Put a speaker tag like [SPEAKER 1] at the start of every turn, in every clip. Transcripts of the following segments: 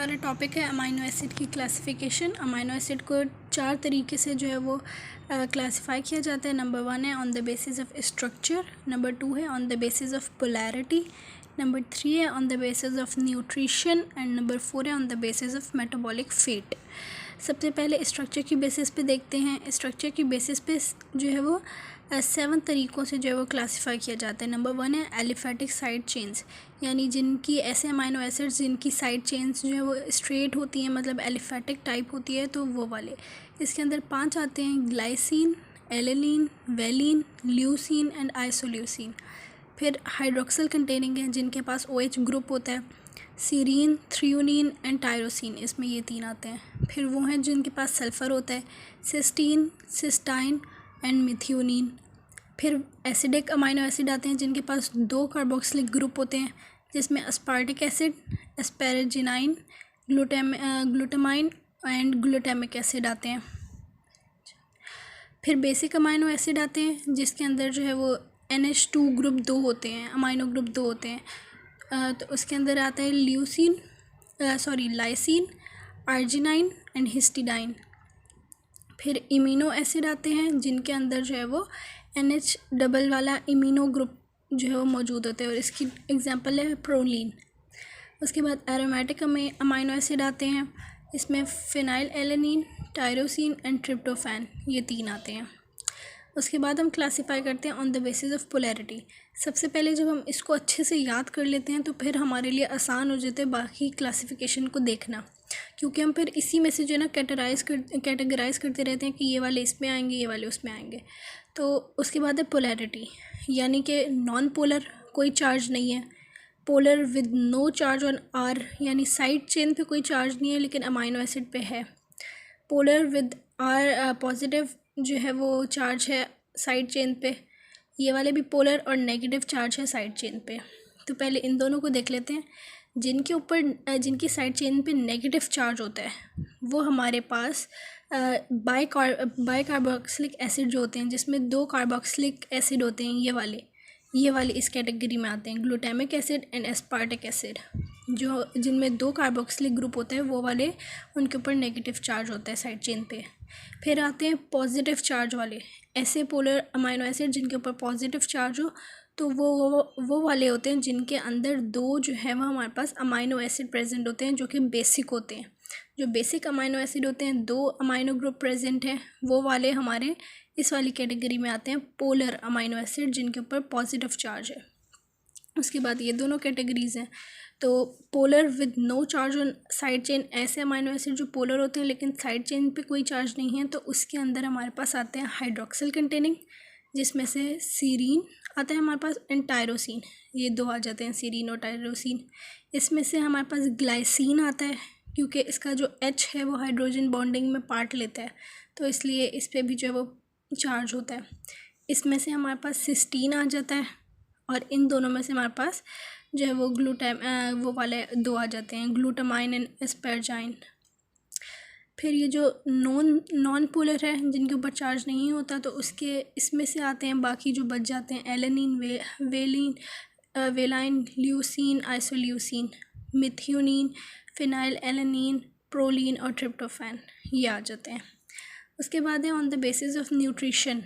[SPEAKER 1] हमारा टॉपिक है amino acid की क्लासिफिकेशन। अमाइनो एसिड को 4 तरीके से जो है वो क्लासिफाई किया जाता है। नंबर 1 है on the basis of structure, number 2 है on the basis of polarity, number 3 है on the basis of nutrition and number 4 है on the basis of metabolic fate. सबसे पहले स्ट्रक्चर की बेसिस पे देखते हैं। स्ट्रक्चर की बेसिस पे जो है वो 7 तरीक़ों से जो है वो क्लासीफाई किया जाता है। नंबर 1 है एलिफेटिक साइड चेन्स, यानी जिनकी ऐसे अमाइनो एसिड्स जिनकी साइड चेन्स जो है वो स्ट्रेट होती हैं, मतलब एलिफेटिक टाइप होती है, तो वो वाले। इसके अंदर 5 आते हैं: glycine, alanine, valine, leucine and isoleucine. फिर हाइड्रोक्सिल कंटेनिंग है जिनके पास OH ग्रुप होता है, सीरीन, थ्रियोनिन एंड टायरोसिन, इसमें ये 3 आते हैं। फिर वो हैं जिनके पास सल्फ़र होता है, सिस्टीन, सिस्टाइन एंड मिथियोनिन। फिर एसिडिक अमाइनो एसिड आते हैं जिनके पास 2 कार्बोक्सिलिक ग्रुप होते हैं, जिसमें aspartic acid, asparagine, glutamine and glutamic acid आते हैं। फिर बेसिक अमाइनो एसिड आते हैं जिसके अंदर जो है वो NH2 ग्रुप 2 होते हैं, अमाइनो ग्रुप 2 होते हैं। तो उसके अंदर आता है लाइसिन, आर्जिनाइन एंड हिस्टिडाइन। फिर इमिनो एसिड आते हैं जिनके अंदर जो है वो NH डबल वाला इमिनो ग्रुप जो है वो मौजूद होते हैं, और इसकी एग्जांपल है प्रोलीन। उसके बाद एरोमेटिक अमाइनो एसिड आते हैं, इसमें phenyl alanine, tyrosine and tryptophan, ये 3 आते हैं। उसके बाद हम क्लासीफाई करते हैं on the basis of polarity. सबसे पहले जब हम इसको अच्छे से याद कर लेते हैं तो फिर हमारे लिए आसान हो जाता है बाकी क्लासिफिकेशन को देखना, क्योंकि हम फिर इसी में से जो है ना कैटेगराइज करते रहते हैं कि ये वाले इसमें आएंगे, ये वाले उसमें आएंगे। तो उसके बाद है पोलैरिटी, यानी कि नॉन पोलर, कोई चार्ज नहीं है। Polar with no charge on R, यानी साइड चेन पे कोई चार्ज नहीं है लेकिन अमाइनो एसिड पे है। पोलर विद R पॉजिटिव जो है वो चार्ज है साइड चेन पे। ये वाले भी पोलर और नेगेटिव चार्ज है साइड चेन पे। तो पहले इन दोनों को देख लेते हैं। जिनकी साइड चेन पे नेगेटिव चार्ज होता है वो हमारे पास बाई कार्बोक्सिलिक एसिड जो होते हैं, जिसमें 2 कार्बोक्सिलिक एसिड होते हैं, ये वाले इस कैटेगरी में आते हैं। Glutamic acid and aspartic acid, जो जिनमें 2 कार्बोक्सिलिक ग्रुप होते हैं, वो वाले उनके ऊपर नेगेटिव चार्ज होता है साइड चेन पे। फिर आते हैं पॉजिटिव चार्ज वाले, ऐसे पोलर अमाइनो एसिड जिनके ऊपर पॉजिटिव चार्ज हो, तो वो वाले होते हैं जिनके अंदर 2 जो है वो हमारे पास अमाइनो एसिड प्रेजेंट होते हैं, जो कि बेसिक होते हैं। जो बेसिक अमाइनो एसिड होते हैं, 2 अमाइनो ग्रुप प्रेजेंट हैं, वो वाले हमारे इस वाली कैटेगरी में आते हैं पोलर अमाइनो एसिड जिनके ऊपर पॉजिटिव चार्ज है। उसके बाद ये दोनों कैटेगरीज़ हैं। तो polar with no charge on side chain, ऐसे अमाइनो एसिड जो पोलर होते हैं लेकिन साइड चेन पे कोई चार्ज नहीं है, तो उसके अंदर हमारे पास आते हैं हाइड्रोक्सिल कंटेनिंग, जिसमें से सीरीन आता है हमारे पास एंड टायरोसिन, ये 2 आ जाते हैं, सीरीन और टायरोसिन। इसमें से हमारे पास ग्लाइसिन आता है, क्योंकि इसका जो H है वो हाइड्रोजन बॉन्डिंग में पार्ट लेता है, तो इसलिए इस पर भी जो है वो चार्ज होता है। इसमें से हमारे पास सिस्टीन आ जाता है, और इन दोनों में से हमारे पास जो है वो वो वाले 2 आ जाते हैं, ग्लूटामाइन एंड एस्पेरजाइन। फिर ये जो नॉन पोलर है जिनके ऊपर चार्ज नहीं होता, तो इसमें से आते हैं बाकी जो बच जाते हैं alanine, valine, leucine, isoleucine, methionine, phenyl alanine, proline और ट्रिप्टोफैन, ये आ जाते हैं। उसके बाद है on the basis of nutrition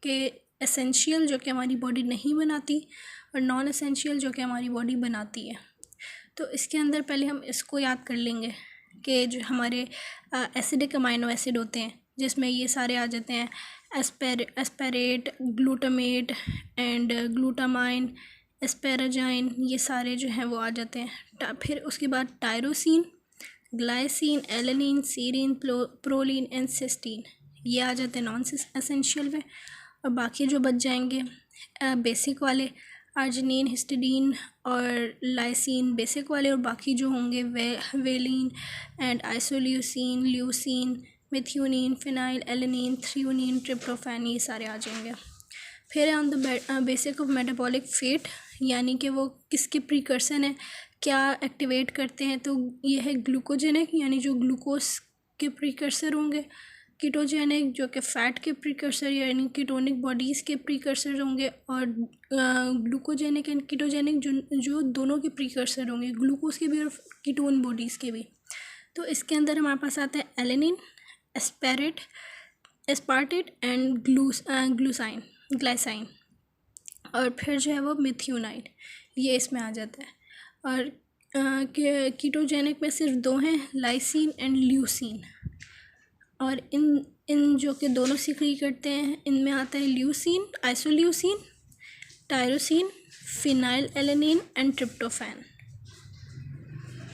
[SPEAKER 1] के एसेंशियल जो कि हमारी बॉडी नहीं बनाती, और नॉन एसेंशियल जो कि हमारी बॉडी बनाती है। तो इसके अंदर पहले हम इसको याद कर लेंगे कि जो हमारे एसिडिक अमाइनो एसिड होते हैं, जिसमें ये सारे आ जाते हैं एस्पेरेट, ग्लूटामेट एंड ग्लूटामाइन, एस्पेराजाइन, ये सारे जो हैं वो आ जाते हैं। फिर उसके बाद tyrosine, glycine, alanine, serine, proline and cysteine, ये आ जाते हैं नॉन एसेंशियल में। और बाकी जो बच जाएंगे बेसिक वाले, आर्जिनिन, हिस्टिडीन और लाइसिन बेसिक वाले, और बाकी जो होंगे valine and isoleucine, leucine, methionine, phenylalanine, threonine, tryptophan, ये सारे आ जाएंगे। फिर है on the basic of metabolic fate, यानी कि वो किसके प्रीकर्सन है, क्या एक्टिवेट करते हैं, तो ये है ग्लूकोजेनिक, यानी जो ग्लूकोज के प्रीकर्सर होंगे। कीटोजेनिक जो कि फ़ैट के प्रीकर्सर यानी कीटोनिक बॉडीज़ के प्रीकर्सर होंगे, और ग्लूकोजेनिक एंड कीटोजेनिक जो दोनों के प्रीकर्सर होंगे, ग्लूकोज के भी और कीटोन बॉडीज़ के भी। तो इसके अंदर हमारे पास आता है एलेनिन, एस्पार्टेट एंड ग्लाइसाइन, और फिर जो है वो मिथ्योनाइड, ये इसमें आ जाता है। और कीटोजेनिक में सिर्फ दो हैं, लाइसिन एंड ल्यूसीन, और इन जो कि दोनों सिक्रीट करते हैं, इनमें आता है leucine, isoleucine, tyrosine, phenyl alanine and tryptophan.